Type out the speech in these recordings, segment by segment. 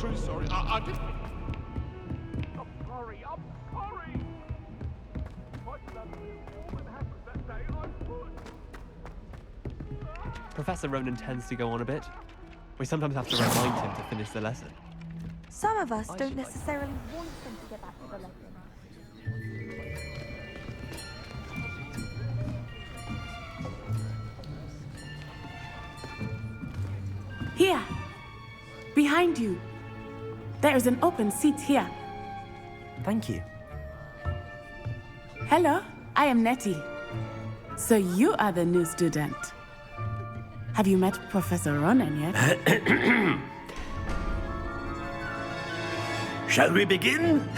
truly sorry. I didn't... I'm sorry. My son was warm and happy that day. I would. Professor Ronan tends to go on a bit. We sometimes have to remind him to finish the lesson. Some of us don't necessarily want them to get back to the lesson. Here, behind you. There is an open seat here. Thank you. Hello, I am Nettie. So you are the new student. Have you met Professor Ronan yet? Shall we begin?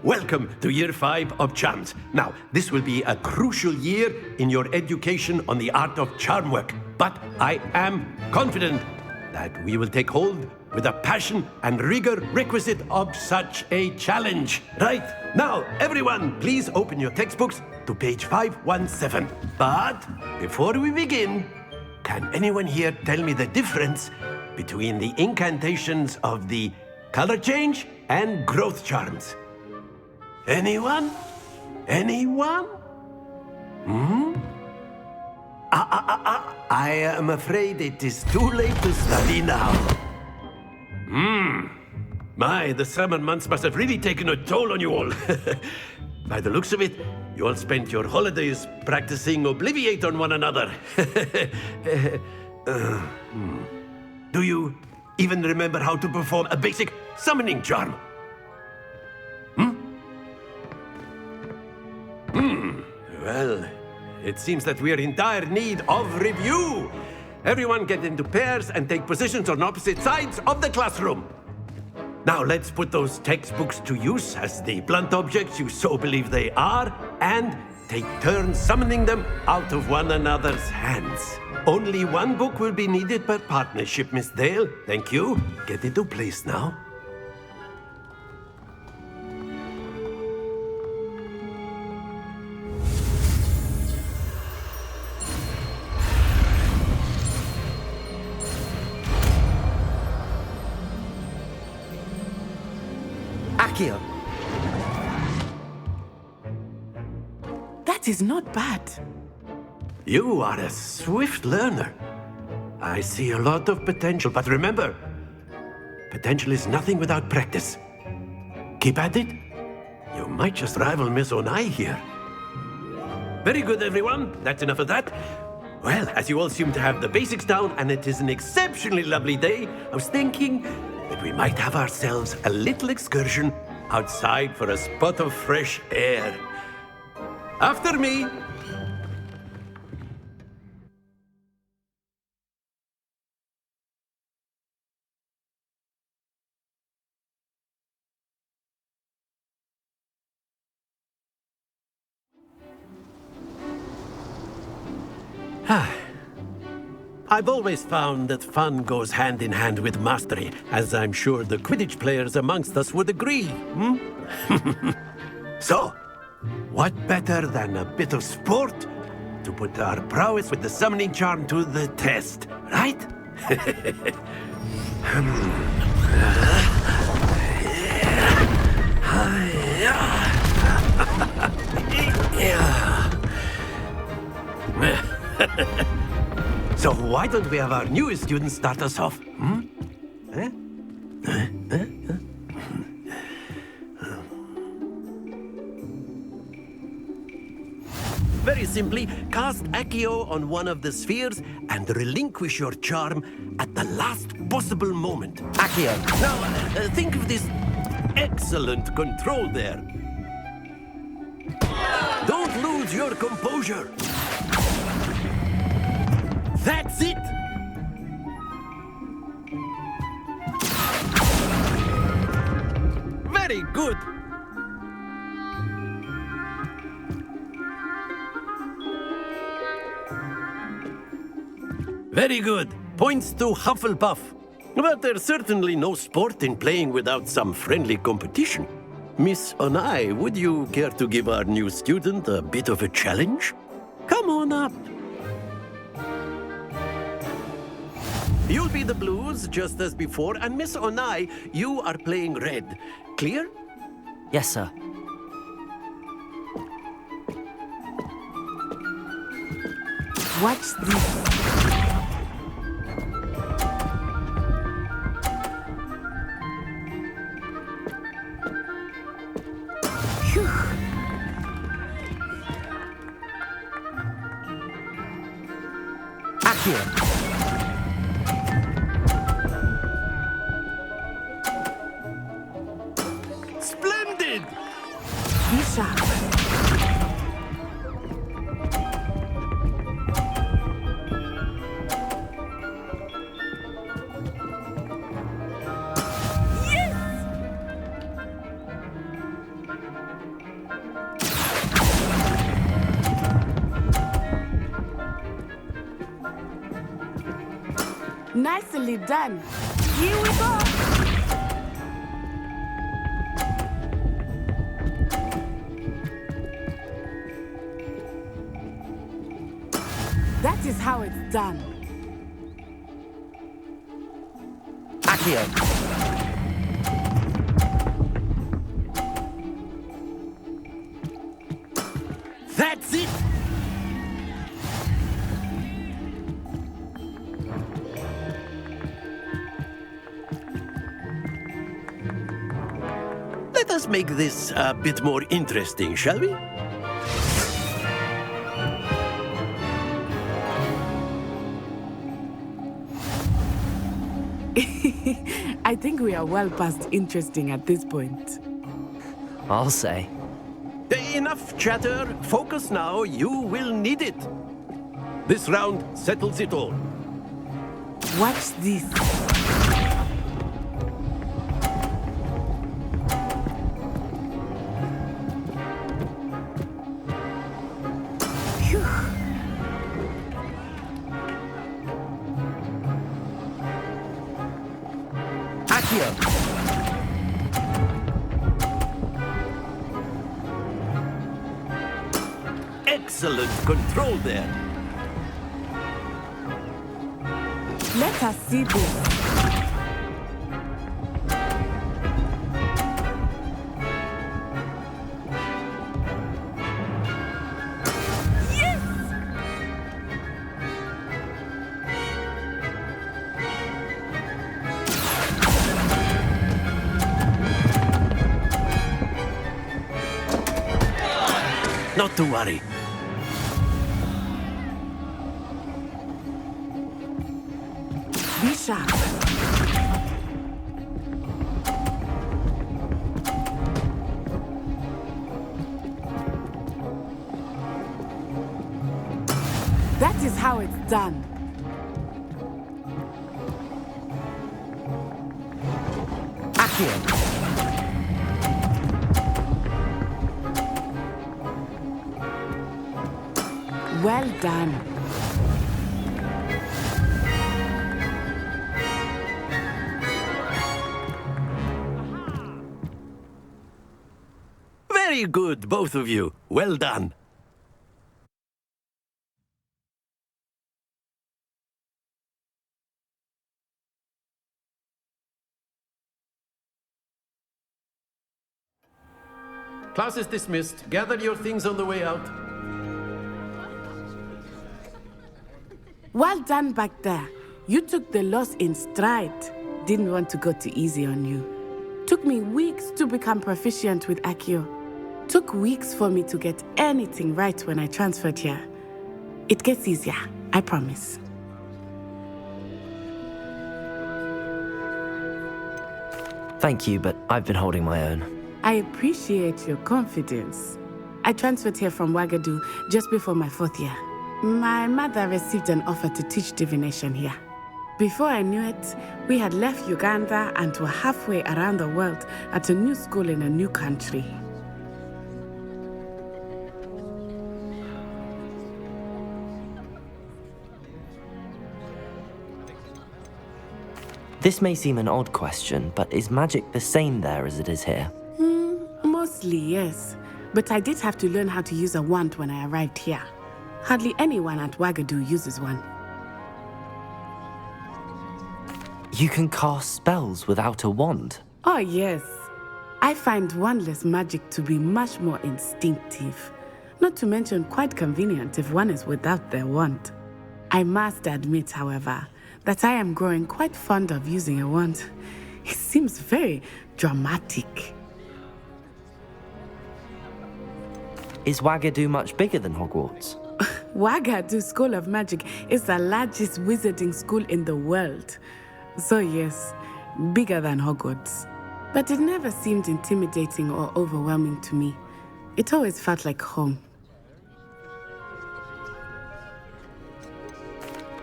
Welcome to Year 5 of Charms. Now, this will be a crucial year in your education on the art of charm work. But I am confident that we will take hold with the passion and rigor requisite of such a challenge. Right, now, everyone, please open your textbooks to page 517. But before we begin, can anyone here tell me the difference between the incantations of the color change and growth charms? Anyone? Anyone? I am afraid it is too late to study now. My, the summer months must have really taken a toll on you all. By the looks of it, you all spent your holidays practicing Obliviate on one another. Do you even remember how to perform a basic summoning charm? Well, it seems that we are in dire need of review. Everyone get into pairs and take positions on opposite sides of the classroom. Now let's put those textbooks to use as the blunt objects you so believe they are, and take turns summoning them out of one another's hands. Only one book will be needed per partnership, Miss Dale. Thank you. Get into place now. Accio. That is not bad. You are a swift learner. I see a lot of potential, but remember, potential is nothing without practice. Keep at it. You might just rival Miss Onai here. Very good, everyone. That's enough of that. Well, as you all seem to have the basics down, and it is an exceptionally lovely day, I was thinking that we might have ourselves a little excursion outside for a spot of fresh air. After me. I've always found that fun goes hand in hand with mastery, as I'm sure the Quidditch players amongst us would agree. So, what better than a bit of sport to put our prowess with the summoning charm to the test, right? So why don't we have our newest student start us off? Very simply, cast Accio on one of the spheres and relinquish your charm at the last possible moment. Accio. Now, think of this excellent control there. Don't lose your composure. That's it! Very good! Very good. Points to Hufflepuff. But there's certainly no sport in playing without some friendly competition. Miss Onai, would you care to give our new student a bit of a challenge? Come on up. You'll be the blues just as before, and Miss Onai, you are playing red. Clear? Yes, sir. Watch this. Phew. Accio. Splendid! Be sharp. Nicely done. Here we go. That is how it's done. Accio. That's it! Let us make this a bit more interesting, shall we? I think we are well past interesting at this point. I'll say. Enough chatter. Focus now. You will need it. This round settles it all. Watch this. Phew. Accio. Excellent control there. Let us see this. Not to worry. Be sharp. That is how it's done. Accio. Well done. Very good, both of you. Well done. Class is dismissed. Gather your things on the way out. Well done back there. You took the loss in stride. Didn't want to go too easy on you. Took me weeks to become proficient with Accio. Took weeks for me to get anything right when I transferred here. It gets easier, I promise. Thank you, but I've been holding my own. I appreciate your confidence. I transferred here from Wagadu just before my 4th year. My mother received an offer to teach divination here. Before I knew it, we had left Uganda and were halfway around the world at a new school in a new country. This may seem an odd question, but is magic the same there as it is here? Mostly, yes. But I did have to learn how to use a wand when I arrived here. Hardly anyone at Wagadu uses one. You can cast spells without a wand. Oh, yes. I find wandless magic to be much more instinctive. Not to mention quite convenient if one is without their wand. I must admit, however, that I am growing quite fond of using a wand. It seems very dramatic. Is Wagadu much bigger than Hogwarts? Wagadu School of Magic is the largest wizarding school in the world. So yes, bigger than Hogwarts. But it never seemed intimidating or overwhelming to me. It always felt like home.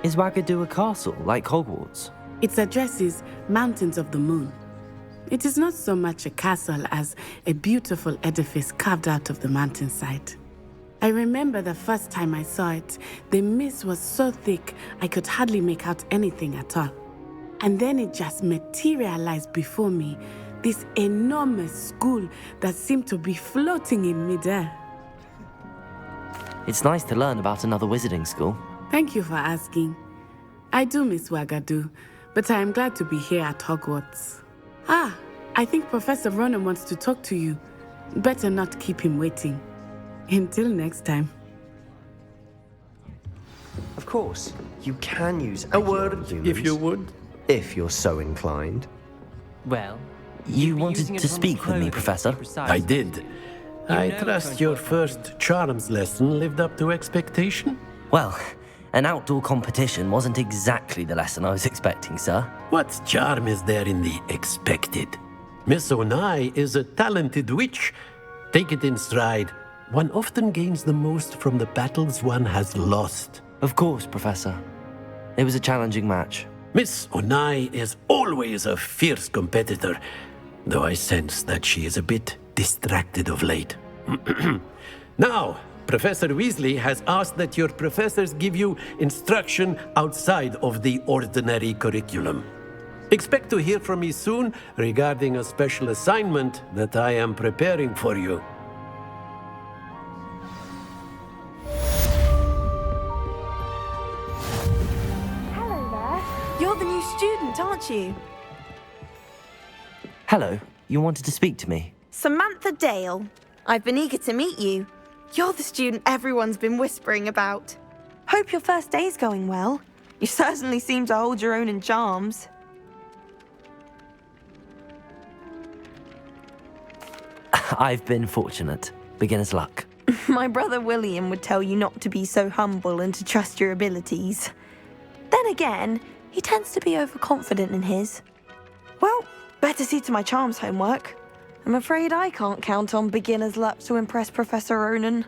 Is Wagadu a castle like Hogwarts? Its address is Mountains of the Moon. It is not so much a castle as a beautiful edifice carved out of the mountainside. I remember the first time I saw it, the mist was so thick I could hardly make out anything at all. And then it just materialized before me, this enormous school that seemed to be floating in midair. It's nice to learn about another wizarding school. Thank you for asking. I do miss Wagadu, but I am glad to be here at Hogwarts. I think Professor Ronan wants to talk to you. Better not keep him waiting. Until next time. Of course, you can use A word, humans, if you would. if you're so inclined. Well, You be wanted using it to on speak with me, clothing, Professor? precise. I did. I know trust it's your going to first charms lesson lived up to expectation. Well, an outdoor competition wasn't exactly the lesson I was expecting, sir. What charm is there in the expected? Miss Onai is a talented witch. Take it in stride. One often gains the most from the battles one has lost. Of course, Professor. It was a challenging match. Miss Onai is always a fierce competitor, though I sense that she is a bit distracted of late. Now, Professor Weasley has asked that your professors give you instruction outside of the ordinary curriculum. Expect to hear from me soon regarding a special assignment that I am preparing for you. Hello there. You're the new student, aren't you? Hello, you wanted to speak to me? Samantha Dale. I've been eager to meet you. You're the student everyone's been whispering about. Hope your first day's going well. You certainly seem to hold your own in charms. I've been fortunate. Beginner's luck. My brother William would tell you not to be so humble and to trust your abilities. Then again, he tends to be overconfident in his. Well, better see to my charms homework. I'm afraid I can't count on beginner's luck to impress Professor Ronan.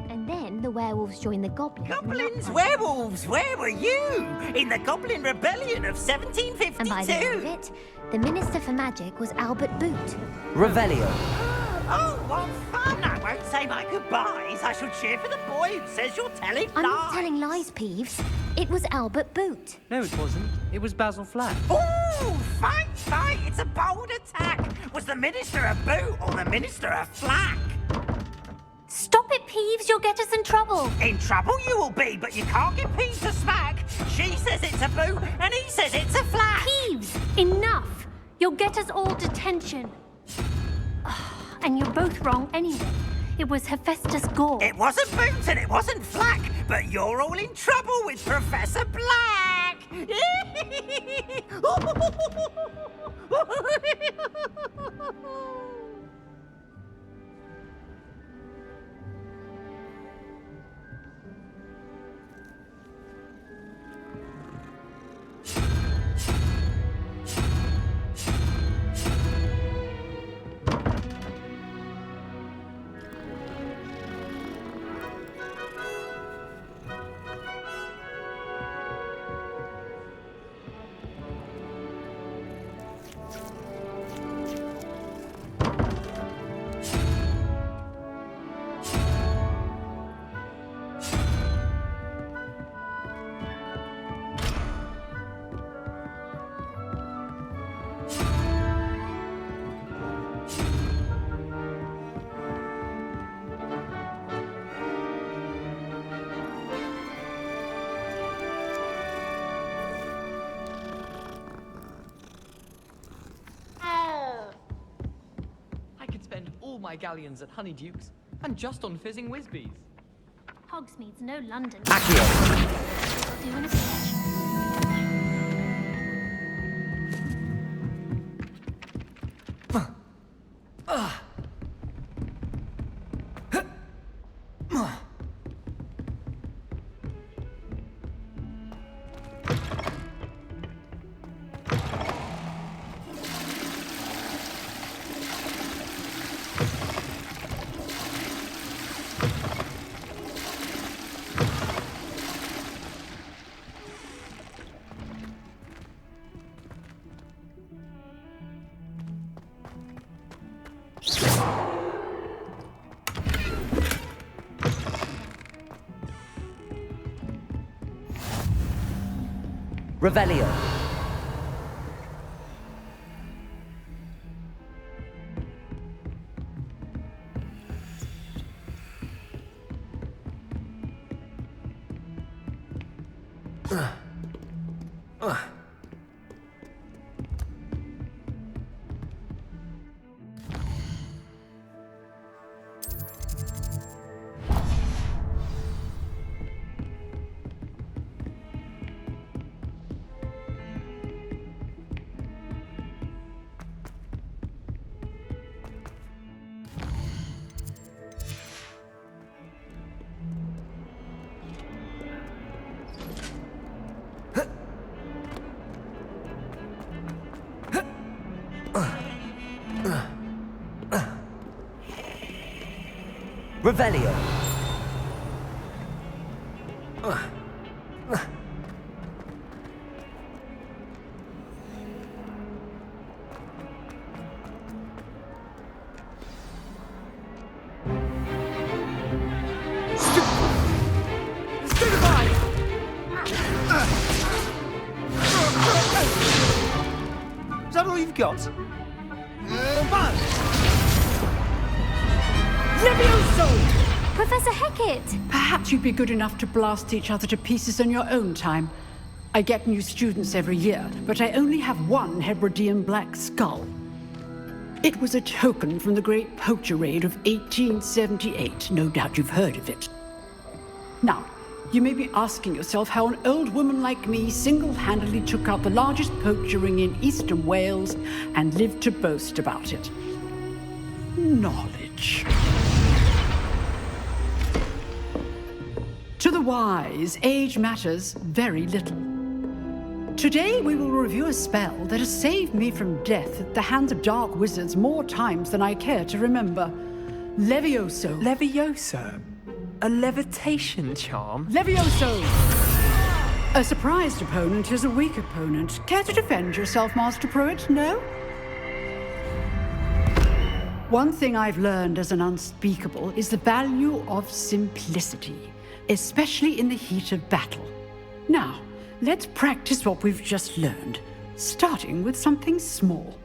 And then the werewolves joined the goblins. Goblins, werewolves, where were you? In the Goblin Rebellion of And by the end of 1752. it, the Minister for Magic was Albert Boot. Revelio. Oh, what fun! I won't say my goodbyes. I shall cheer for the boy who says you're telling I'm lies. not telling lies, Peeves. It was Albert Boot. No, it wasn't. It was Basil Flack. Ooh, fight, fight! It's a bold attack. Was the Minister a boot or the Minister a flack? Stop it, Peeves. You'll get us in trouble. In trouble you will be, but you can't get Peeves to smack. She says it's a boot and he says it's a flack. Peeves, enough. You'll get us all detention. And you're both wrong anyway. It was Hephaestus Gore. It wasn't boot and it wasn't flack, but you're all in trouble with Professor Black. my galleons at Honeydukes, and just on fizzing Whizbees. Hogsmeade's no London. Accio. I'll do in a bit. Revelio. Revelio. Is that all you've got? Professor Hecat! Perhaps you'd be good enough to blast each other to pieces in your own time. I get new students every year, but I only have one Hebridean black skull. It was a token from the Great Poacher Raid of 1878. No doubt you've heard of it. Now, you may be asking yourself how an old woman like me single-handedly took out the largest poacher ring in eastern Wales and lived to boast about it. Knowledge. To the wise, age matters very little. Today we will review a spell that has saved me from death at the hands of dark wizards more times than I care to remember. Levioso. Levioso? A levitation charm? Levioso! A surprised opponent is a weak opponent. Care to defend yourself, Master Pruitt? No? One thing I've learned as an unspeakable is the value of simplicity, especially in the heat of battle. Now, let's practice what we've just learned, starting with something small.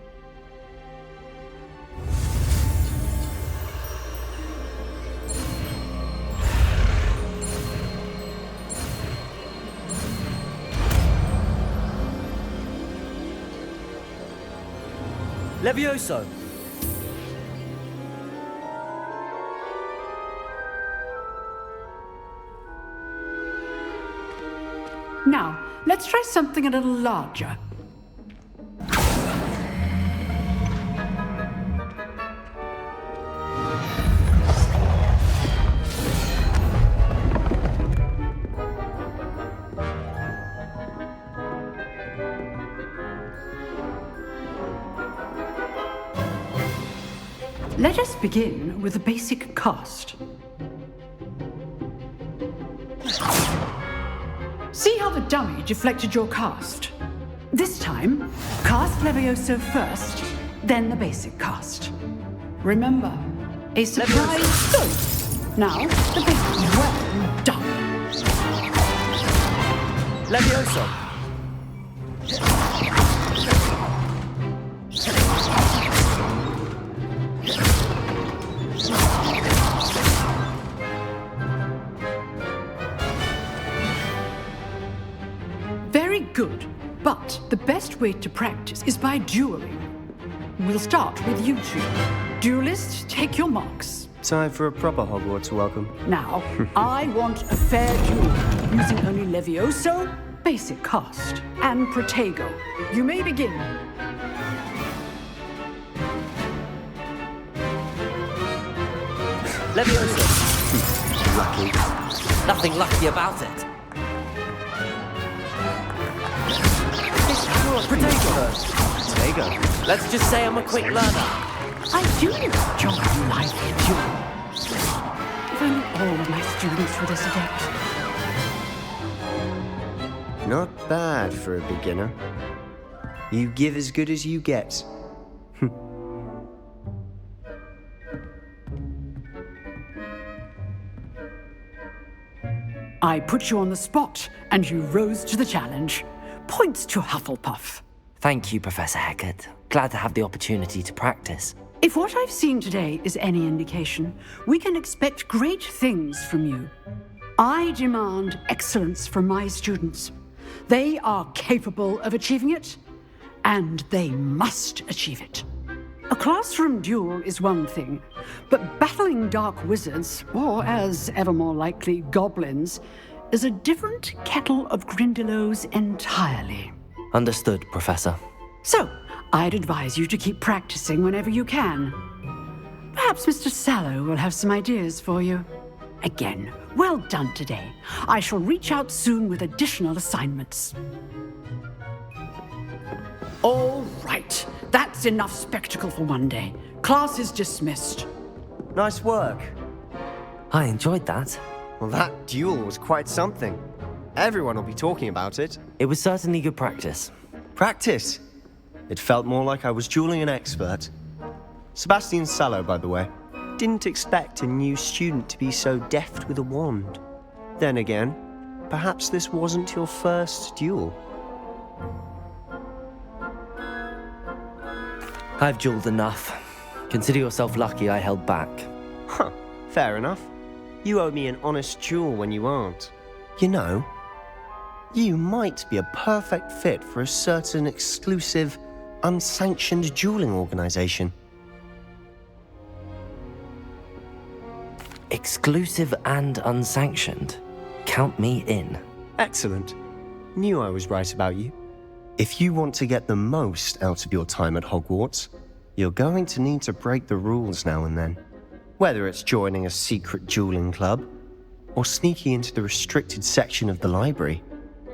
Levioso. Now, let's try something a little larger. Let us begin with a basic cast. See how the dummy deflected your cast? This time, cast Levioso first, then the basic cast. Remember, a surprise. Good. Now, the basic is well done. Levioso. Very good, but the best way to practice is by dueling. We'll start with you two. Duelist, take your marks. Time for a proper Hogwarts welcome. Now, I want a fair duel, using only Levioso, basic cast, and Protego. You may begin. Leviosa. Lucky. Nothing lucky about it. Protego. Let's just say I'm a quick learner. I do enjoy life duel. If only all of my students were this adept. Not bad for a beginner. You give as good as you get. I put you on the spot, and you rose to the challenge. Points to Hufflepuff. Thank you, Professor Hecat. Glad to have the opportunity to practice. If what I've seen today is any indication, we can expect great things from you. I demand excellence from my students. They are capable of achieving it, and they must achieve it. A classroom duel is one thing, but battling dark wizards, or as ever more likely, goblins, is a different kettle of Grindylows entirely. Understood, Professor. So, I'd advise you to keep practicing whenever you can. Perhaps Mr. Sallow will have some ideas for you. Again, well done today. I shall reach out soon with additional assignments. All right, that's enough spectacle for one day. Class is dismissed. Nice work. I enjoyed that. Well, that duel was quite something. Everyone will be talking about it. It was certainly good practice. Practice? It felt more like I was dueling an expert. Sebastian Sallow, by the way. Didn't expect a new student to be so deft with a wand. Then again, perhaps this wasn't your first duel. I've dueled enough. Consider yourself lucky I held back. Huh, fair enough. You owe me an honest duel when you aren't. You know, you might be a perfect fit for a certain exclusive, unsanctioned dueling organization. Exclusive and unsanctioned. Count me in. Excellent. Knew I was right about you. If you want to get the most out of your time at Hogwarts, you're going to need to break the rules now and then. Whether it's joining a secret dueling club, or sneaking into the restricted section of the library,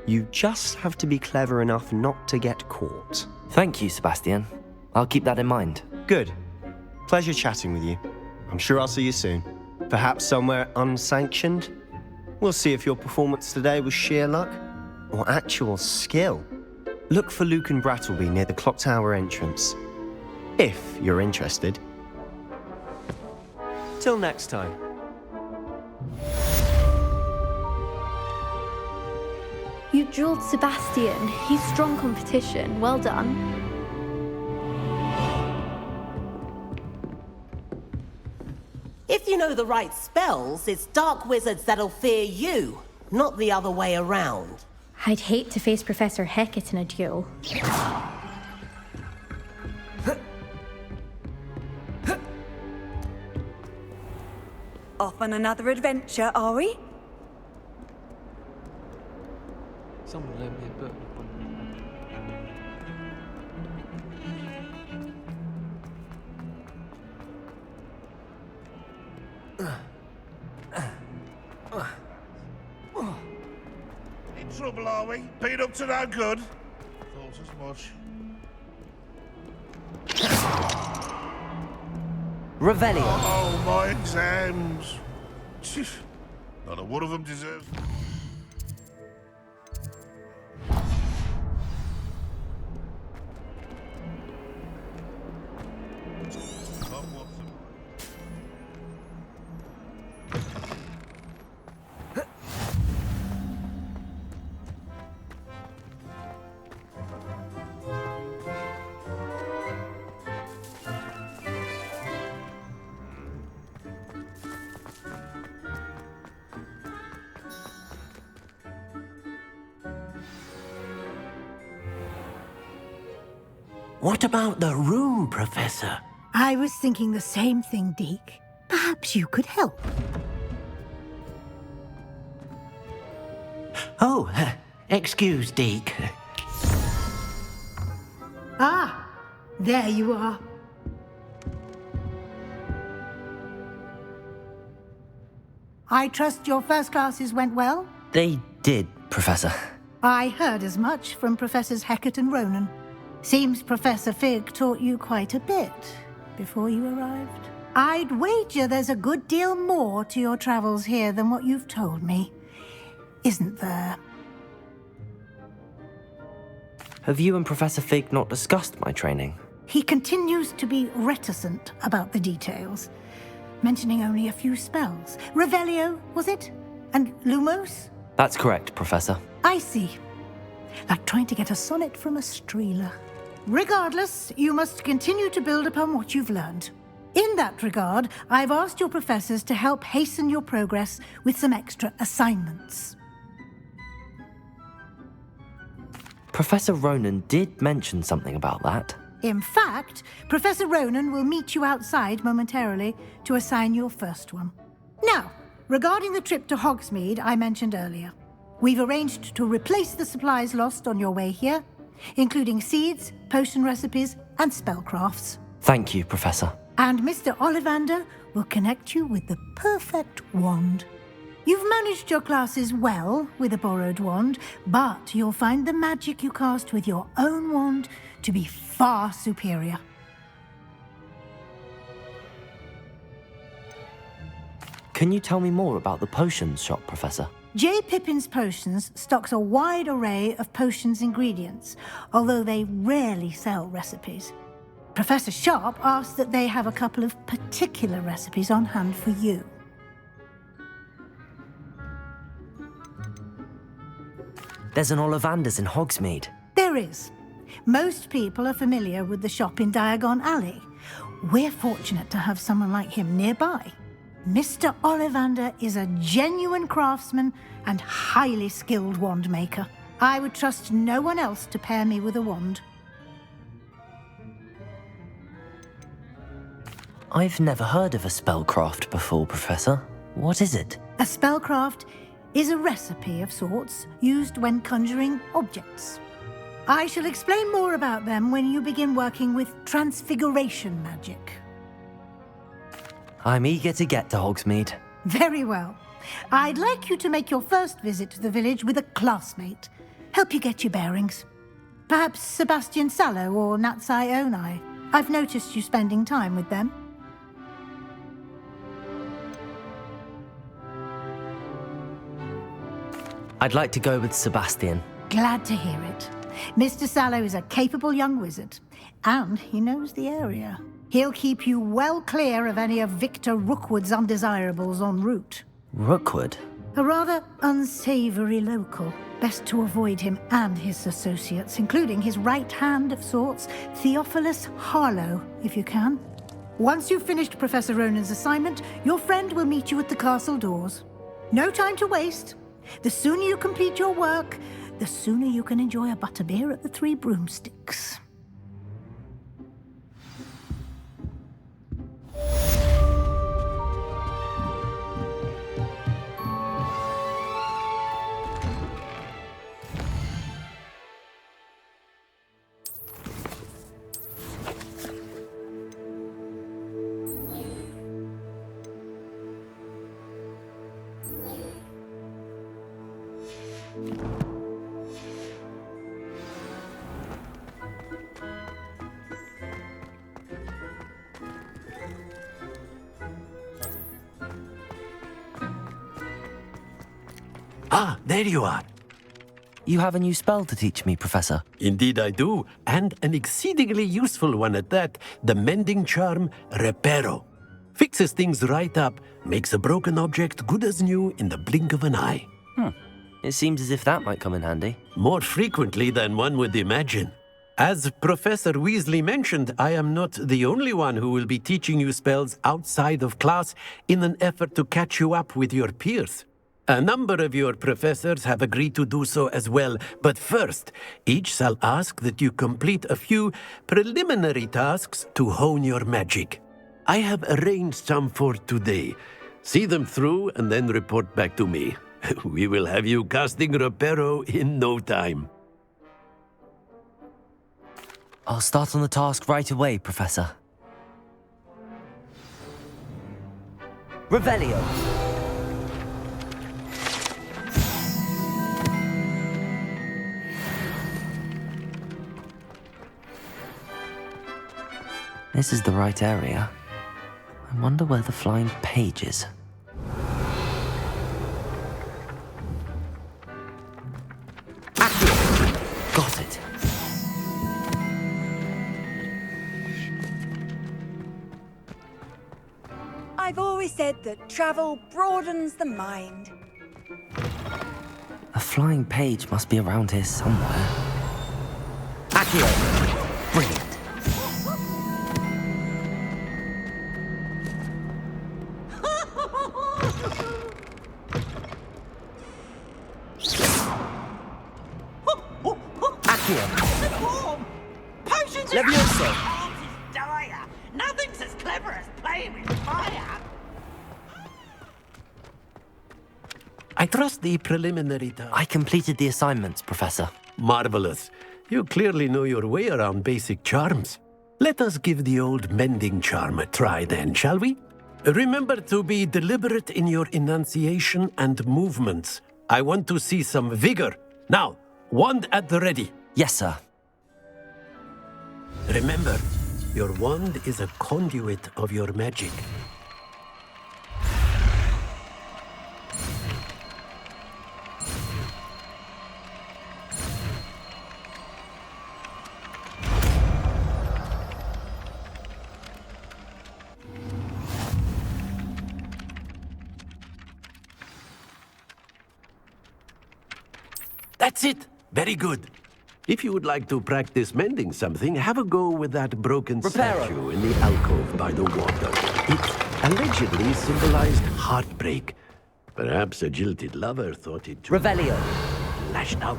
you just have to be clever enough not to get caught. Thank you, Sebastian. I'll keep that in mind. Good. Pleasure chatting with you. I'm sure I'll see you soon. Perhaps somewhere unsanctioned? We'll see if your performance today was sheer luck or actual skill. Look for Luke and Brattleby near the clock tower entrance, if you're interested. Till next time. You dueled Sebastian. He's strong competition. Well done. If you know the right spells, it's dark wizards that'll fear you, not the other way around. I'd hate to face Professor Hecat in a duel. Off on another adventure, are we? Someone lent me a book. In trouble, are we? Been up to no good? Thought as much. Revelio. Oh, my exams. Not a one of them deserves. What about the room, Professor? I was thinking the same thing, Deke. Perhaps you could help. Oh, excuse, Deke. Ah, there you are. I trust your first classes went well? They did, Professor. I heard as much from Professors Hecat and Ronan. Seems Professor Fig taught you quite a bit before you arrived. I'd wager there's a good deal more to your travels here than what you've told me. Isn't there? Have you and Professor Fig not discussed my training? He continues to be reticent about the details, mentioning only a few spells. Revelio, was it? And Lumos? That's correct, Professor. I see. Like trying to get a sonnet from a streeler. Regardless, you must continue to build upon what you've learned. In that regard, I've asked your professors to help hasten your progress with some extra assignments. Professor Ronan did mention something about that. In fact, Professor Ronan will meet you outside momentarily to assign your first one. Now, regarding the trip to Hogsmeade I mentioned earlier, we've arranged to replace the supplies lost on your way here, including seeds, potion recipes, and spellcrafts. Thank you, Professor. And Mr. Ollivander will connect you with the perfect wand. You've managed your classes well with a borrowed wand, but you'll find the magic you cast with your own wand to be far superior. Can you tell me more about the potions shop, Professor? J. Pippin's Potions stocks a wide array of potions ingredients, although they rarely sell recipes. Professor Sharp asked that they have a couple of particular recipes on hand for you. There's an Ollivander's in Hogsmeade. There is. Most people are familiar with the shop in Diagon Alley. We're fortunate to have someone like him nearby. Mr. Ollivander is a genuine craftsman and highly skilled wand maker. I would trust no one else to pair me with a wand. I've never heard of a spellcraft before, Professor. What is it? A spellcraft is a recipe of sorts used when conjuring objects. I shall explain more about them when you begin working with transfiguration magic. I'm eager to get to Hogsmeade. Very well. I'd like you to make your first visit to the village with a classmate. Help you get your bearings. Perhaps Sebastian Sallow or Natsai Onai. I've noticed you spending time with them. I'd like to go with Sebastian. Glad to hear it. Mr. Sallow is a capable young wizard, and he knows the area. He'll keep you well clear of any of Victor Rookwood's undesirables en route. Rookwood? A rather unsavory local. Best to avoid him and his associates, including his right hand of sorts, Theophilus Harlow, if you can. Once you've finished Professor Ronan's assignment, your friend will meet you at the castle doors. No time to waste. The sooner you complete your work, the sooner you can enjoy a butterbeer at the Three Broomsticks. Ah, there you are. You have a new spell to teach me, Professor. Indeed I do, and an exceedingly useful one at that. The mending charm, Reparo. Fixes things right up, makes a broken object good as new in the blink of an eye. It seems as if that might come in handy. More frequently than one would imagine. As Professor Weasley mentioned, I am not the only one who will be teaching you spells outside of class in an effort to catch you up with your peers. A number of your professors have agreed to do so as well, but first, each shall ask that you complete a few preliminary tasks to hone your magic. I have arranged some for today. See them through and then report back to me. We will have you casting Reparo in no time. I'll start on the task right away, Professor. Revelio. This is the right area. I wonder where the flying page is. Got it. I've always said that travel broadens the mind. A flying page must be around here somewhere. Accio! Brilliant. Potions Levioso. are dire. Nothing's as clever as playing with fire. I trust the preliminary task. I completed the assignments, Professor. Marvelous. You clearly know your way around basic charms. Let us give the old mending charm a try then, shall we? Remember to be deliberate in your enunciation and movements. I want to see some vigor. Now, wand at the ready. Yes, sir. Remember, your wand is a conduit of your magic. That's it! Very good. If you would like to practice mending something, have a go with that broken statue in the alcove by the water. It allegedly symbolized heartbreak. Perhaps a jilted lover thought it too. Revelio. Lashed out.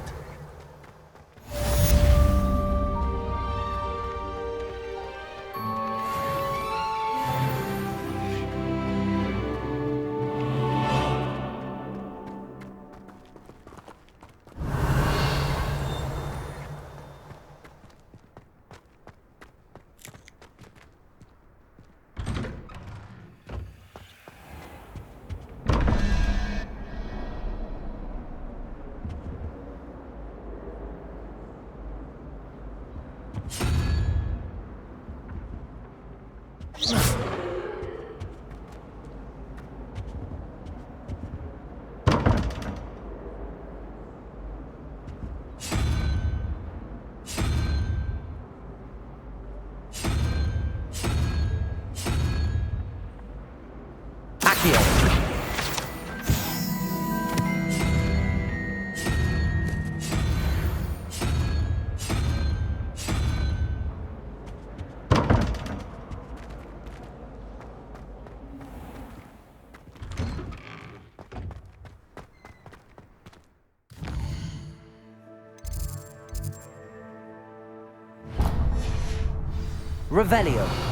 Revelio.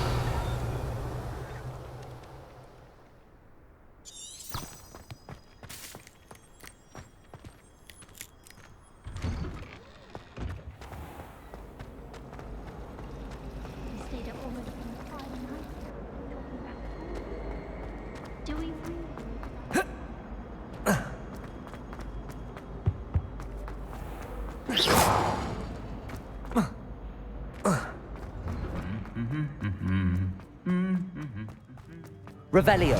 Revelio.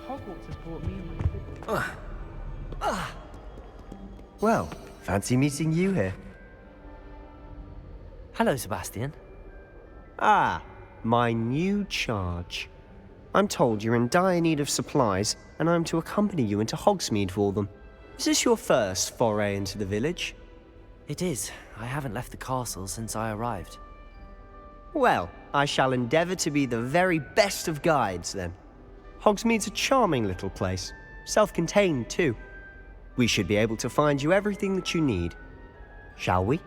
Hogwarts has brought me Well, fancy meeting you here. Hello, Sebastian. Ah, my new charge. I'm told you're in dire need of supplies, and I'm to accompany you into Hogsmeade for them. Is this your first foray into the village? It is. I haven't left the castle since I arrived. Well, I shall endeavour to be the very best of guides, then. Hogsmeade's a charming little place, self-contained too. We should be able to find you everything that you need. Shall we?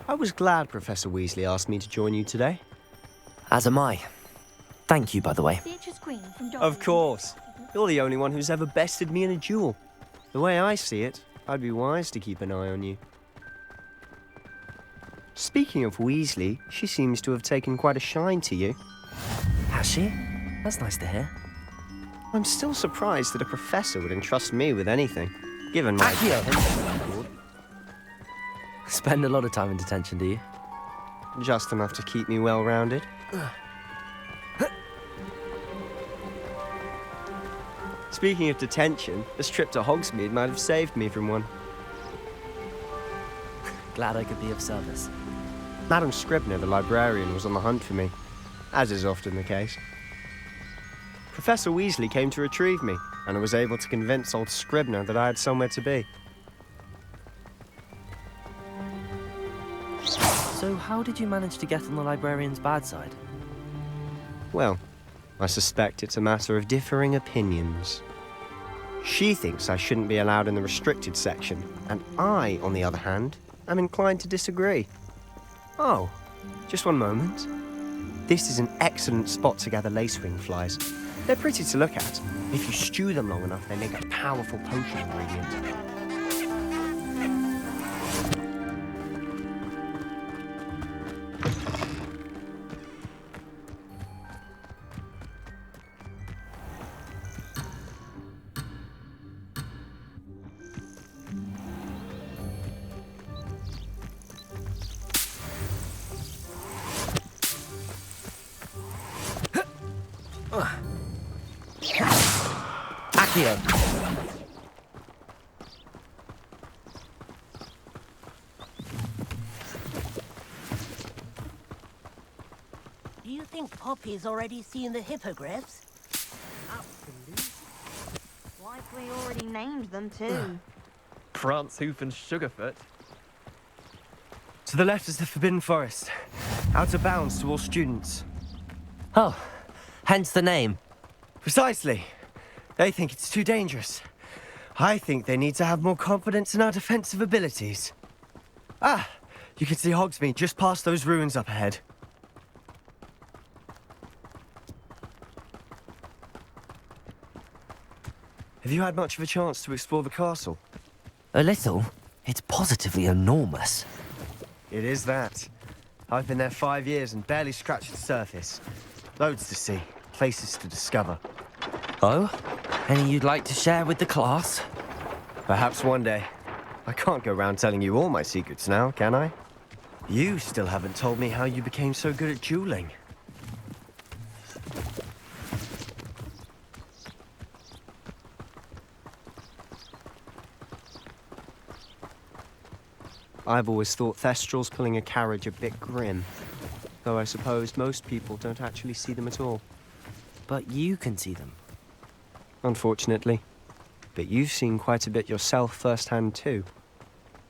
I was glad Professor Weasley asked me to join you today. As am I. Thank you, by the way. Of course. You're the only one who's ever bested me in a duel. The way I see it, I'd be wise to keep an eye on you. Speaking of Weasley, she seems to have taken quite a shine to you. Has she? That's nice to hear. I'm still surprised that a professor would entrust me with anything, given my... Spend a lot of time in detention, do you? Just enough to keep me well-rounded. Speaking of detention, this trip to Hogsmeade might have saved me from one. Glad I could be of service. Madam Scribner, the librarian, was on the hunt for me, as is often the case. Professor Weasley came to retrieve me, and I was able to convince old Scribner that I had somewhere to be. So how did you manage to get on the librarian's bad side? Well, I suspect it's a matter of differing opinions. She thinks I shouldn't be allowed in the restricted section, and I, on the other hand, am inclined to disagree. Oh, just one moment. This is an excellent spot to gather lacewing flies. They're pretty to look at. If you stew them long enough, they make a powerful potion ingredient. Accio. Do you think Poppy's already seen the hippogriffs? Absolutely. Like we already named them too. Prancehoof and Sugarfoot. To the left is the Forbidden Forest, out of bounds to all students. Oh, hence the name. Precisely. They think it's too dangerous. I think they need to have more confidence in our defensive abilities. Ah, you can see Hogsmeade just past those ruins up ahead. Have you had much of a chance to explore the castle? A little. It's positively enormous. It is that. I've been there 5 years and barely scratched the surface. Loads to see, places to discover. Oh? Any you'd like to share with the class? Perhaps one day. I can't go round telling you all my secrets now, can I? You still haven't told me how you became so good at dueling. I've always thought Thestrals pulling a carriage a bit grim, though I suppose most people don't actually see them at all. But you can see them. Unfortunately. But you've seen quite a bit yourself firsthand too.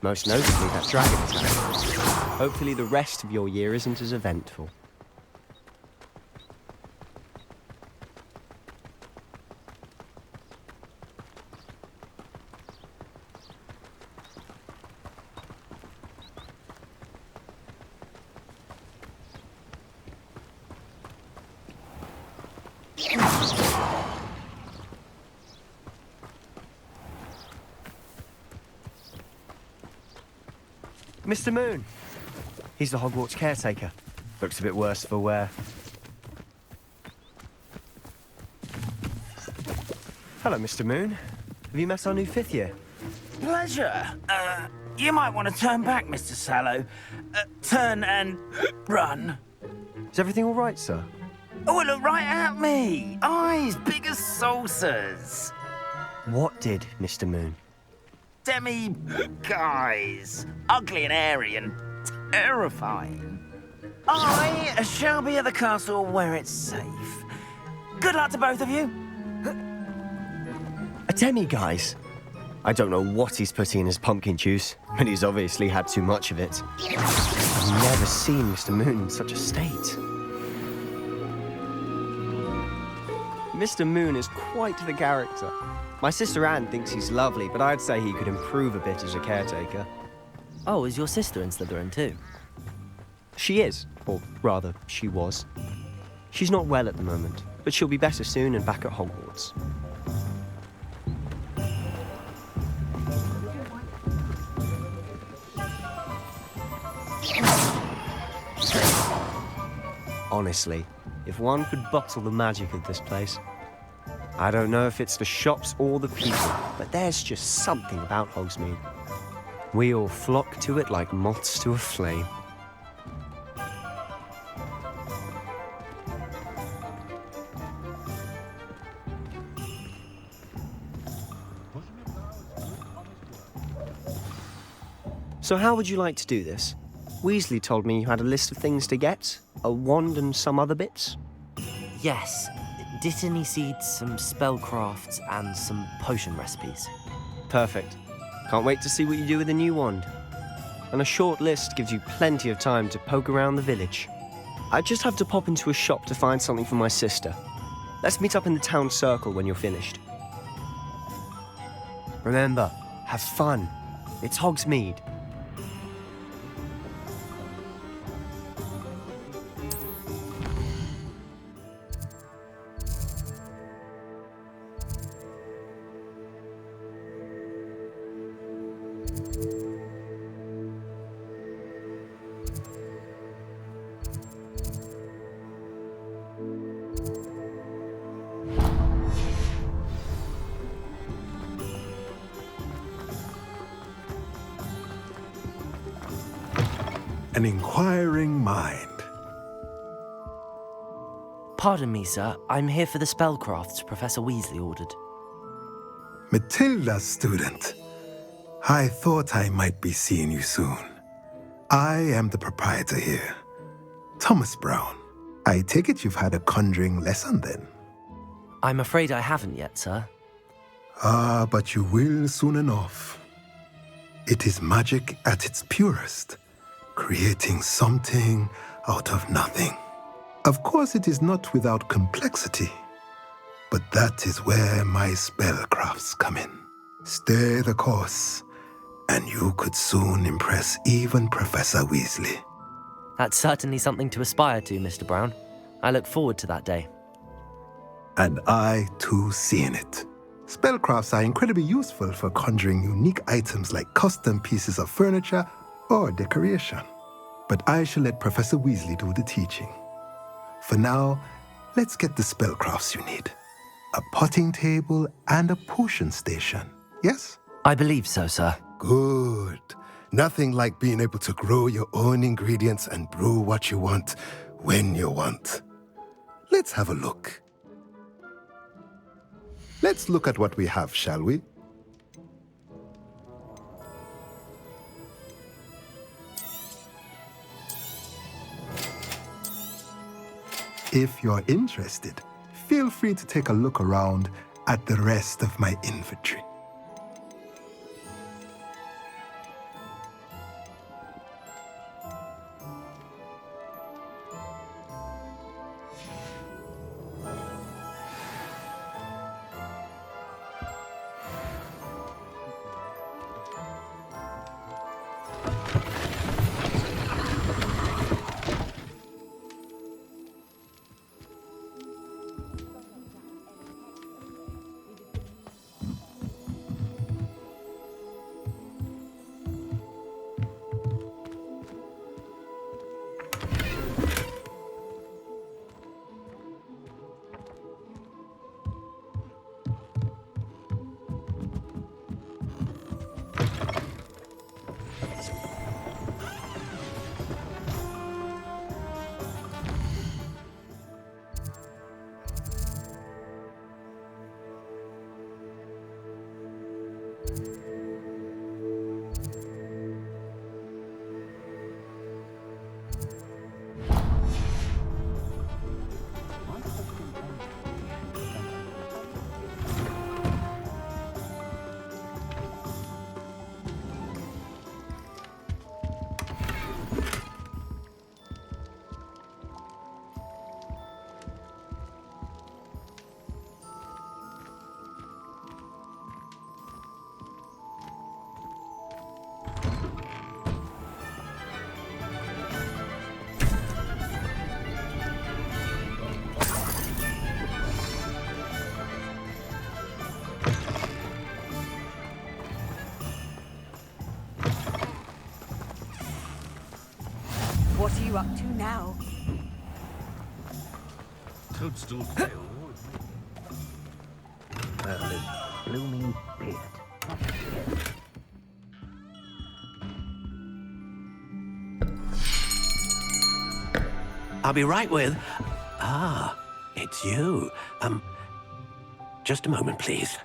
Most notably that dragon attack. Hopefully the rest of your year isn't as eventful. Mr. Moon. He's the Hogwarts caretaker. Looks a bit worse for wear. Hello, Mr. Moon. Have you met our new 5th year? Pleasure. You might want to turn back, Mr. Sallow. Turn and run. Is everything all right, sir? Oh, look right at me. Eyes big as saucers. What did, Mr. Moon? Demi guys. Ugly and airy and terrifying. I shall be at the castle where it's safe. Good luck to both of you. A demi-guise? I don't know what he's putting in his pumpkin juice, but he's obviously had too much of it. I've never seen Mr. Moon in such a state. Mr. Moon is quite the character. My sister Anne thinks he's lovely, but I'd say he could improve a bit as a caretaker. Oh, is your sister in Slytherin too? She is, or rather, she was. She's not well at the moment, but she'll be better soon and back at Hogwarts. Honestly, if one could bottle the magic of this place. I don't know if it's the shops or the people, but there's just something about Hogsmeade. We all flock to it like moths to a flame. So how would you like to do this? Weasley told me you had a list of things to get, a wand and some other bits. Yes. Dittany seeds, some spellcrafts, and some potion recipes. Perfect. Can't wait to see what you do with the new wand. And a short list gives you plenty of time to poke around the village. I just have to pop into a shop to find something for my sister. Let's meet up in the town circle when you're finished. Remember, have fun. It's Hogsmeade. An inquiring mind. Pardon me, sir. I'm here for the spellcrafts Professor Weasley ordered. Matilda's student. I thought I might be seeing you soon. I am the proprietor here, Thomas Brown. I take it you've had a conjuring lesson then? I'm afraid I haven't yet, sir. Ah, but you will soon enough. It is magic at its purest, creating something out of nothing. Of course, it is not without complexity, but that is where my spellcrafts come in. Stay the course, and you could soon impress even Professor Weasley. That's certainly something to aspire to, Mr. Brown. I look forward to that day. And I, too, seeing it. Spellcrafts are incredibly useful for conjuring unique items like custom pieces of furniture or decoration. But I shall let Professor Weasley do the teaching. For now, let's get the spellcrafts you need. A potting table and a potion station, yes? I believe so, sir. Good. Nothing like being able to grow your own ingredients and brew what you want when you want. Let's have a look. Let's look at what we have, shall we? If you're interested, feel free to take a look around at the rest of my inventory. you up to now? Toadstool tail. Blooming beard. I'll be right with... Ah, it's you. Just a moment, please.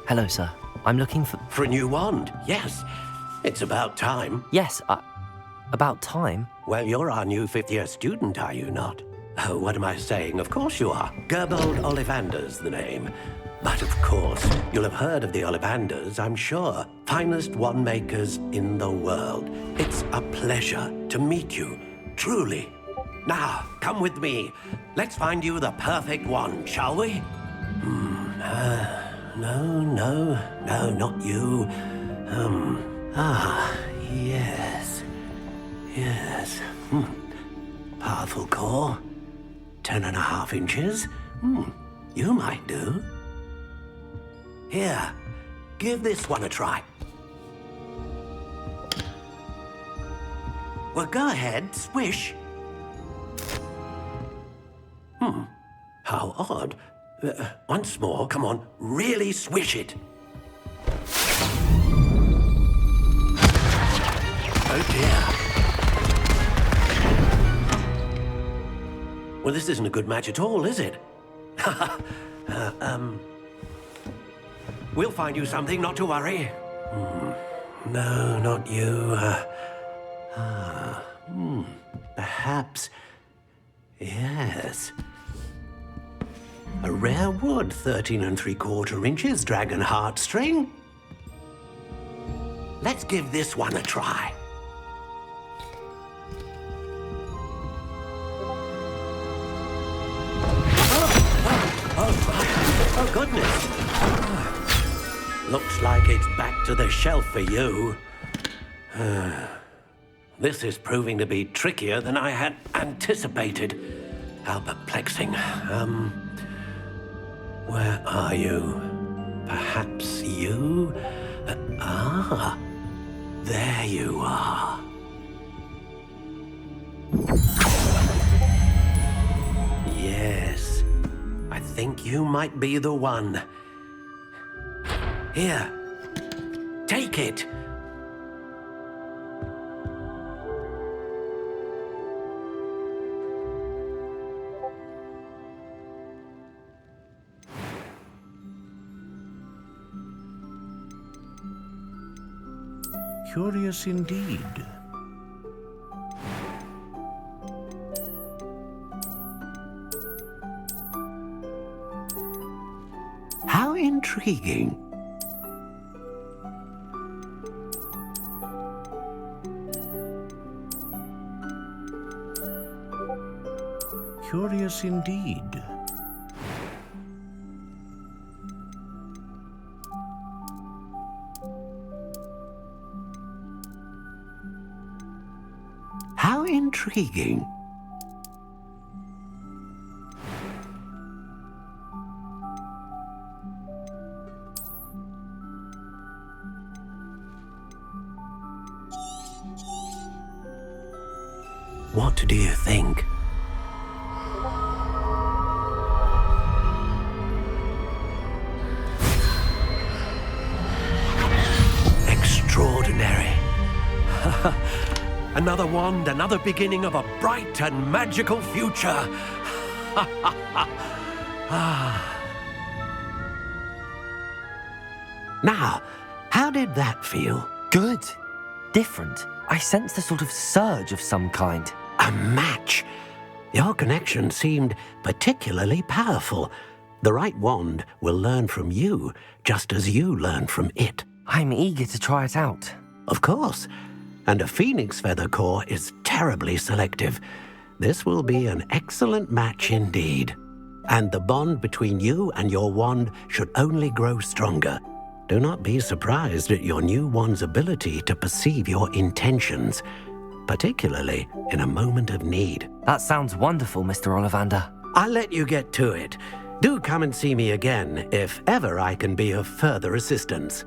Hello, sir. I'm looking for... For a new wand, yes. It's about time. Yes, about time? Well, you're our new fifth-year student, are you not? Oh, what am I saying? Of course you are. Gerbold Ollivander's the name. But of course, you'll have heard of the Ollivanders, I'm sure. Finest wand makers in the world. It's a pleasure to meet you, truly. Now, come with me. Let's find you the perfect wand, shall we? No, not you. Yes. Powerful core. 10.5 inches. You might do. Here, give this one a try. Well, go ahead, swish. How odd. Once more, come on, really swish it. Oh dear. Well, this isn't a good match at all, is it? We'll find you something, not to worry. No, not you. Perhaps... Yes. A rare wood, 13 3/4 inches, dragon heartstring. Let's give this one a try. Oh, goodness. Looks like it's back to the shelf for you. This is proving to be trickier than I had anticipated. How perplexing. Where are you? Perhaps you? There you are. Yes, I think you might be the one. Here, take it. Curious indeed. How intriguing. Curious indeed. How intriguing. What do you think? Extraordinary. Another wand, another beginning of a bright and magical future. Now, how did that feel? Good. Different. I sensed a sort of surge of some kind. A match. Your connection seemed particularly powerful. The right wand will learn from you, just as you learn from it. I'm eager to try it out. Of course. And a phoenix feather core is terribly selective. This will be an excellent match indeed. And the bond between you and your wand should only grow stronger. Do not be surprised at your new wand's ability to perceive your intentions, particularly in a moment of need. That sounds wonderful, Mr. Ollivander. I'll let you get to it. Do come and see me again if ever I can be of further assistance.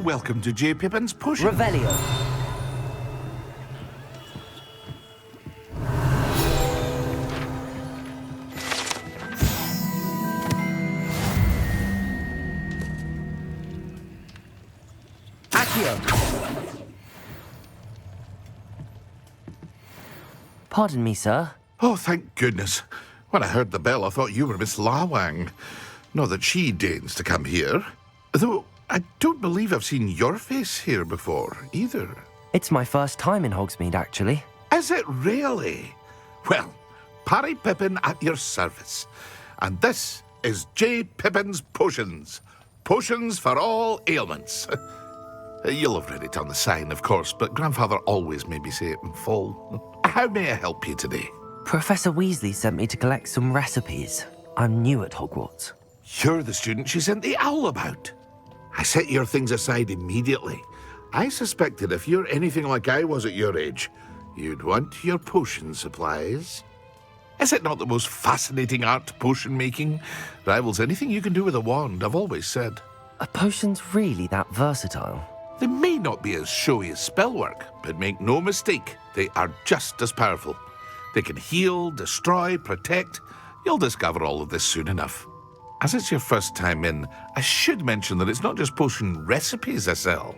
Welcome to J. Pippin's Push. Revelio. Pardon me, sir. Oh, thank goodness. When I heard the bell, I thought you were Miss Lawang. Not that she deigns to come here. Though, I don't believe I've seen your face here before, either. It's my first time in Hogsmeade, actually. Is it really? Well, Parry Pippin at your service. And this is J. Pippin's Potions. Potions for all ailments. You'll have read it on the sign, of course, but Grandfather always made me say it in full. How may I help you today? Professor Weasley sent me to collect some recipes. I'm new at Hogwarts. You're the student she sent the owl about. I set your things aside immediately. I suspected if you're anything like I was at your age, you'd want your potion supplies. Is it not the most fascinating art, potion making? Rivals anything you can do with a wand, I've always said. Are potions really that versatile? They may not be as showy as spellwork, but make no mistake, they are just as powerful. They can heal, destroy, protect. You'll discover all of this soon enough. As it's your first time in, I should mention that it's not just potion recipes I sell.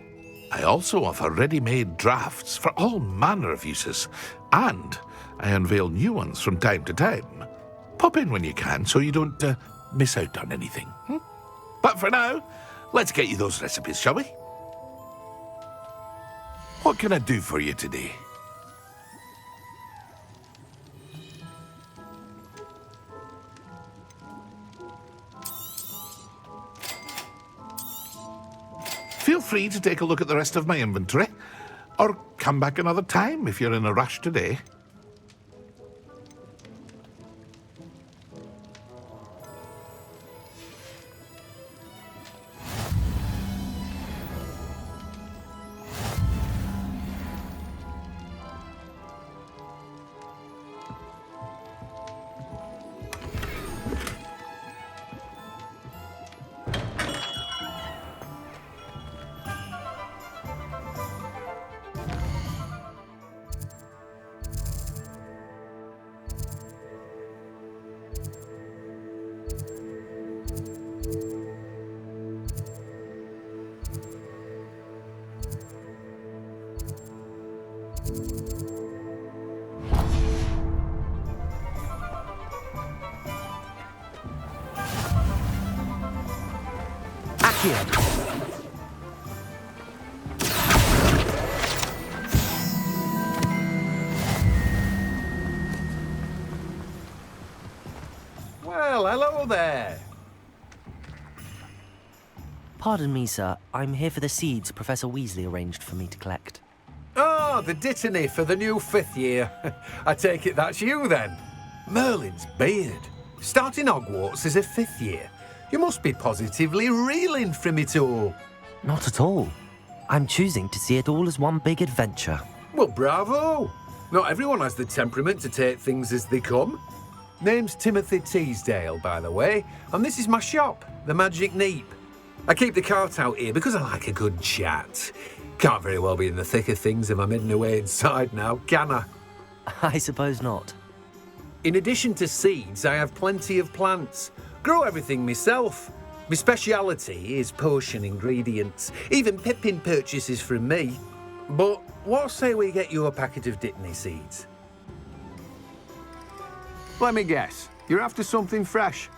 I also offer ready-made drafts for all manner of uses, and I unveil new ones from time to time. Pop in when you can so you don't miss out on anything. But for now, let's get you those recipes, shall we? What can I do for you today? Feel free to take a look at the rest of my inventory, or come back another time if you're in a rush today. Well, hello there. Pardon me, sir. I'm here for the seeds Professor Weasley arranged for me to collect. Oh, the dittany for the new 5th year. I take it that's you, then. Merlin's beard. Starting Hogwarts as a 5th year. You must be positively reeling from it all. Not at all. I'm choosing to see it all as one big adventure. Well, bravo. Not everyone has the temperament to take things as they come. Name's Timothy Teasdale, by the way, and this is my shop, the Magic Neep. I keep the cart out here because I like a good chat. Can't very well be in the thick of things if I'm hidden away inside now, can I? I suppose not. In addition to seeds, I have plenty of plants. Grow everything myself. My speciality is potion ingredients. Even Pippin purchases from me. But what say we get you a packet of Dittany seeds? Let me guess. You're after something fresh.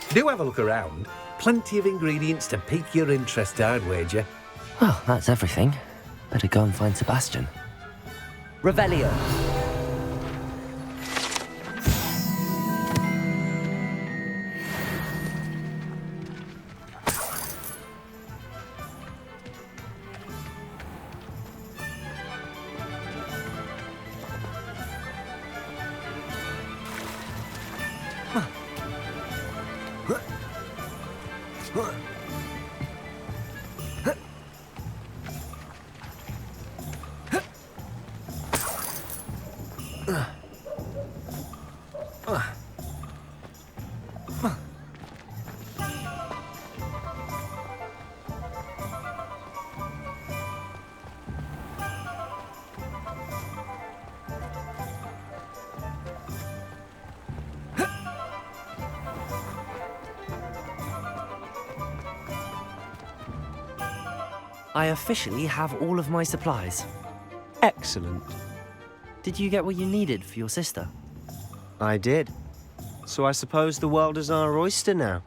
Do have a look around. Plenty of ingredients to pique your interest, I'd wager. Well, that's everything. Better go and find Sebastian. Revelio. I officially have all of my supplies. Excellent. Did you get what you needed for your sister? I did. So I suppose the world is our oyster now.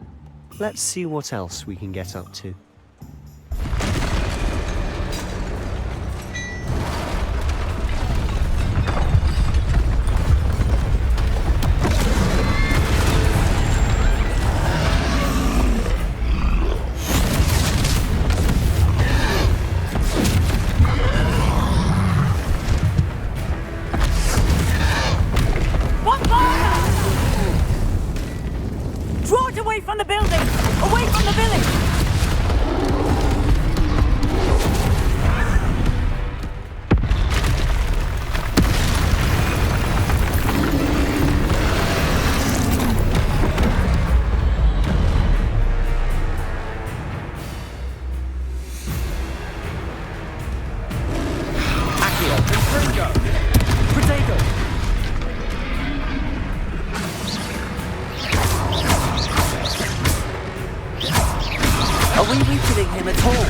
Let's see what else we can get up to. Draw it away from the building! Away from the village! Accio, Confringo, Protego. Are we weakening him at all?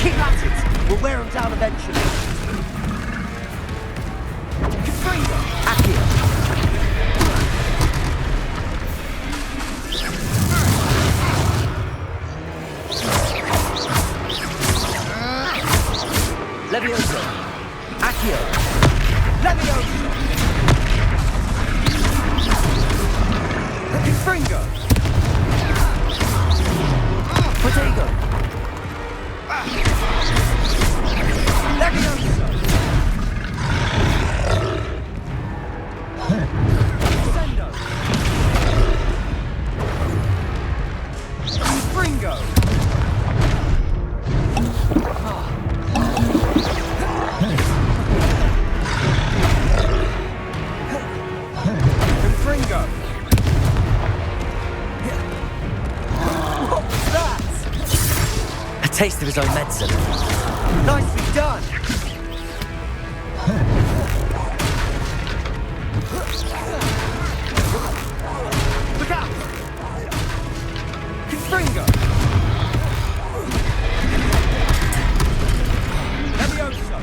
Keep at it! We'll wear him down eventually. Confringo, Accio. Levioso, Accio, Levioso. Confringo. Protego. Levioso. Sendo. Confringo. Confringo. What was that? A taste of his own medicine. Nicely done. Look out! Confringo. Levioso.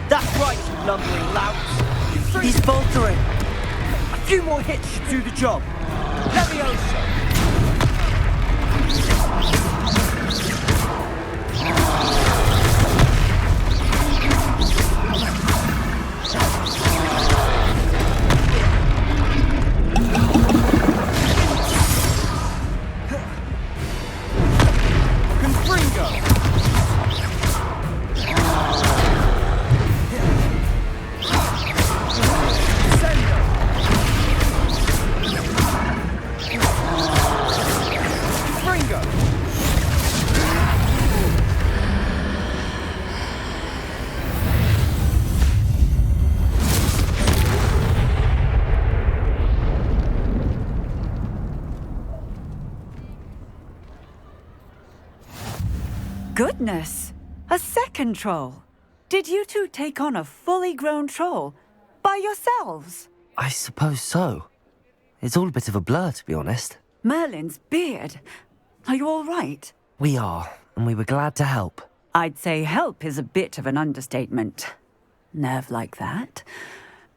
That's right, you lumbering lout. He's faltering. A few more hits should do the job. Levioso. Confringo. Goodness! A second troll! Did you two take on a fully grown troll? By yourselves? I suppose so. It's all a bit of a blur, to be honest. Merlin's beard. Are you all right? We are, and we were glad to help. I'd say help is a bit of an understatement. Nerve like that.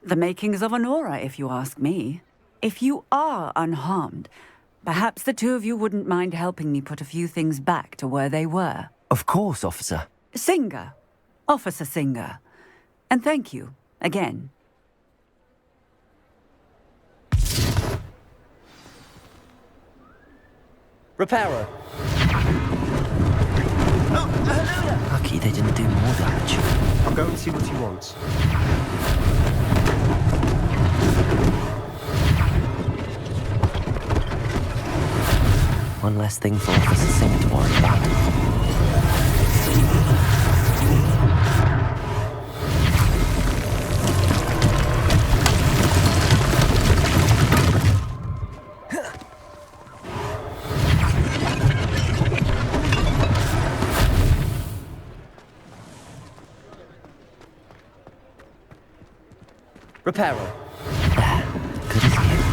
The makings of an aura, if you ask me. If you are unharmed, perhaps the two of you wouldn't mind helping me put a few things back to where they were. Of course, officer. Singer, Officer Singer. And thank you, again. Repairer. Lucky they didn't do more damage. I'll go and see what he wants. One less thing for Officer Singer to worry about. Repairer. Good as new.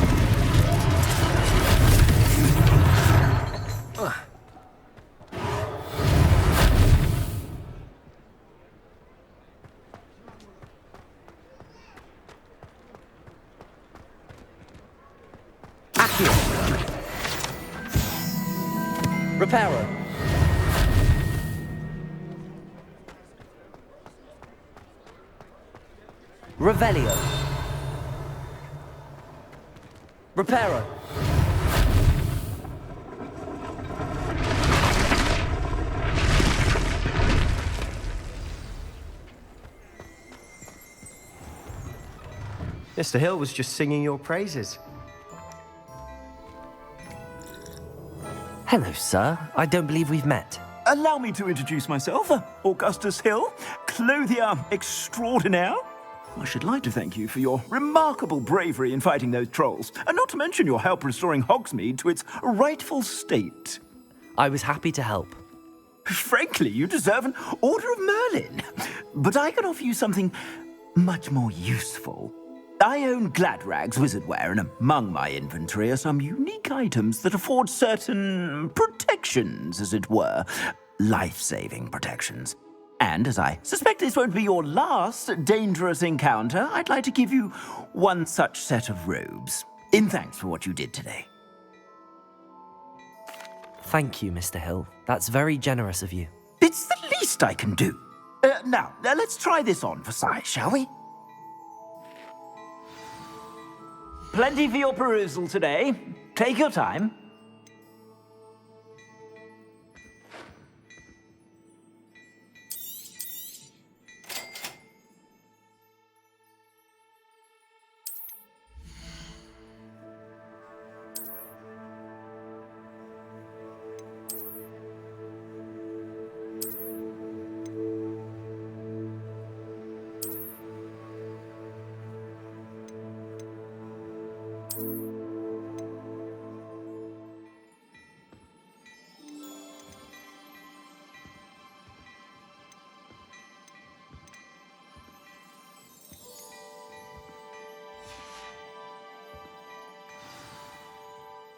Repairer. Revelio. Repairer. Mr. Hill was just singing your praises. Hello, sir. I don't believe we've met. Allow me to introduce myself, Augustus Hill, clothier extraordinaire. I should like to thank you for your remarkable bravery in fighting those trolls, and not to mention your help restoring Hogsmeade to its rightful state. I was happy to help. Frankly, you deserve an Order of Merlin. But I can offer you something much more useful. I own Gladrag's wizardware, and among my inventory are some unique items that afford certain protections, as it were. Life-saving protections. And as I suspect this won't be your last dangerous encounter, I'd like to give you one such set of robes, in thanks for what you did today. Thank you, Mr. Hill. That's very generous of you. It's the least I can do. Now, let's try this on for size, shall we? Plenty for your perusal today. Take your time.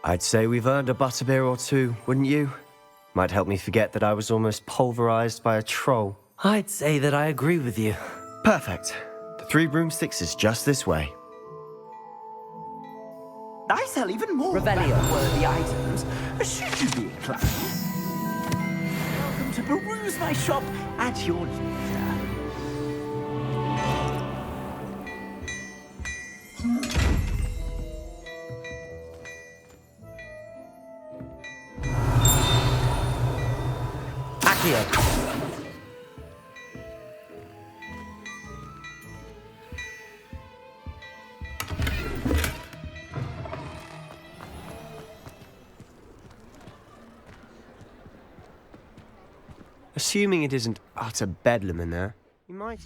I'd say we've earned a butterbeer or two, wouldn't you? Might help me forget that I was almost pulverized by a troll. I'd say that I agree with you. Perfect. The 3 broomsticks is just this way. I sell even more worthy items, should you be inclined. Welcome to peruse my shop at your leisure. Assuming it isn't utter bedlam in there, you might...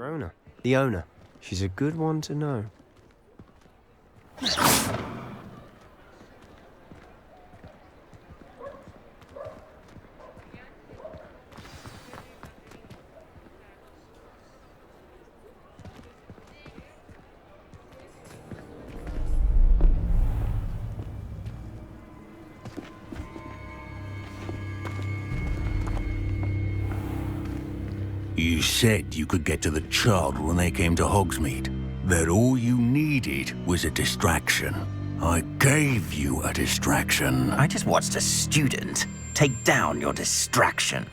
Sirona, the owner. She's a good one to know. You said you could get to the child when they came to Hogsmeade. That all you needed was a distraction. I gave you a distraction. I just watched a student take down your distraction.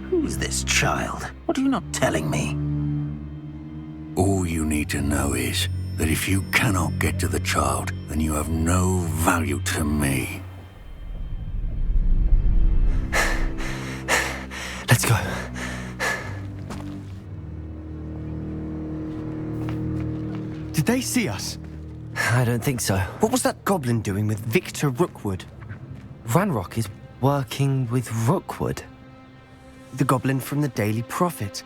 Who's this child? What are you not telling me? All you need to know is that if you cannot get to the child, then you have no value to me. Let's go. Did they see us? I don't think so. What was that goblin doing with Victor Rookwood? Ranrock is working with Rookwood. The goblin from the Daily Prophet.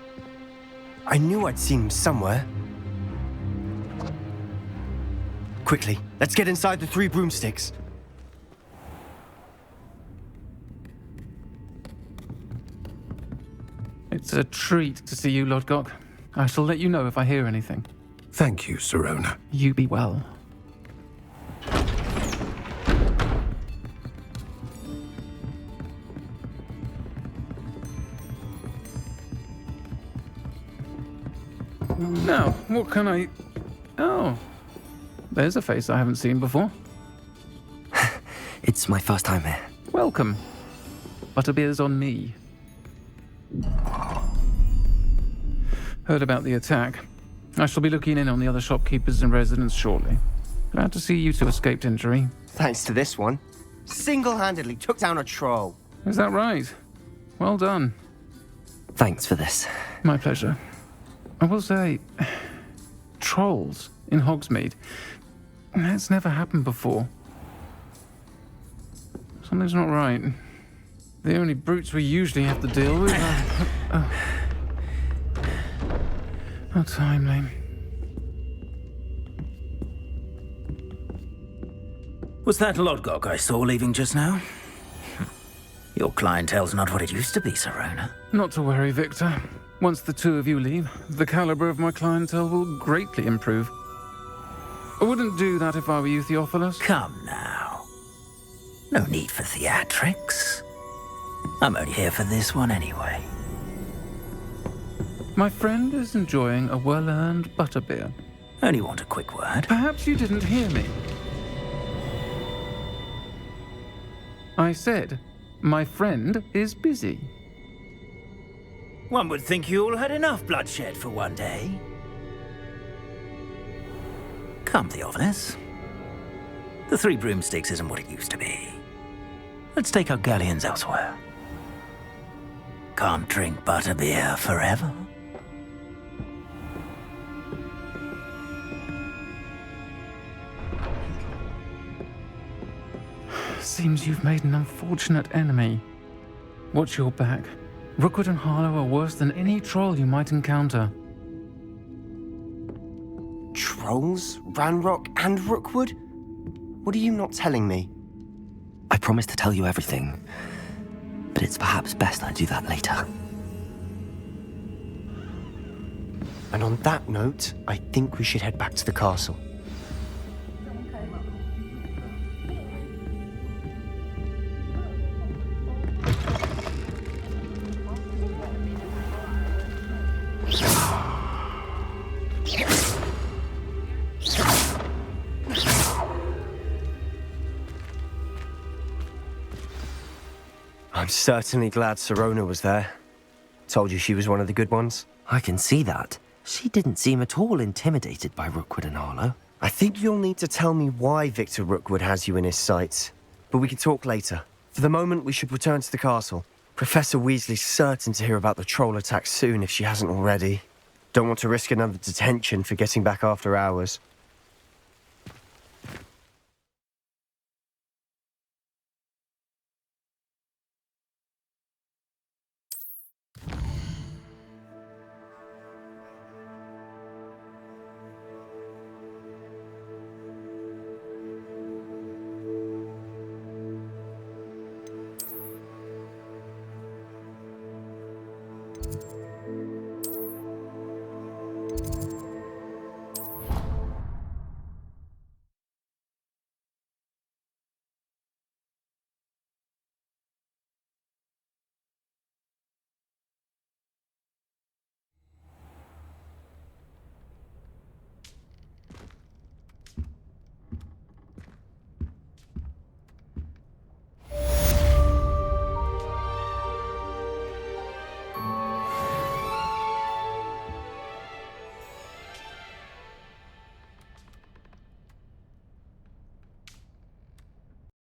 I knew I'd seen him somewhere. Quickly, let's get inside the 3 broomsticks. It's a treat to see you, Lodgok. I shall let you know if I hear anything. Thank you, Sirona. You be well. Now, what can I... Oh, there's a face I haven't seen before. It's my first time here. Welcome. Butterbeer's on me. Heard about the attack. I shall be looking in on the other shopkeepers and residents shortly. Glad to see you two escaped injury. Thanks to this one. Single-handedly took down a troll. Is that right? Well done. Thanks for this. My pleasure. I will say, trolls in Hogsmeade. That's never happened before. Something's not right. The only brutes we usually have to deal with are... How timely. Was that Lodgok I saw leaving just now? Your clientele's not what it used to be, Sirona. Not to worry, Victor. Once the two of you leave, the caliber of my clientele will greatly improve. I wouldn't do that if I were you, Theophilus. Come now. No need for theatrics. I'm only here for this one anyway. My friend is enjoying a well-earned butterbeer. Only want a quick word. Perhaps you didn't hear me. I said, my friend is busy. One would think you all had enough bloodshed for one day. Come, Theophilus. The 3 broomsticks isn't what it used to be. Let's take our galleons elsewhere. Can't drink butterbeer forever. Seems you've made an unfortunate enemy. Watch your back. Rookwood and Harlow are worse than any troll you might encounter. Trolls? Ranrock and Rookwood? What are you not telling me? I promised to tell you everything, but it's perhaps best I do that later. And on that note, I think we should head back to the castle. I'm certainly glad Sirona was there. Told you she was one of the good ones. I can see that. She didn't seem at all intimidated by Rookwood and Harlow. I think you'll need to tell me why Victor Rookwood has you in his sights. But we can talk later. For the moment, we should return to the castle. Professor Weasley's certain to hear about the troll attack soon if she hasn't already. Don't want to risk another detention for getting back after hours.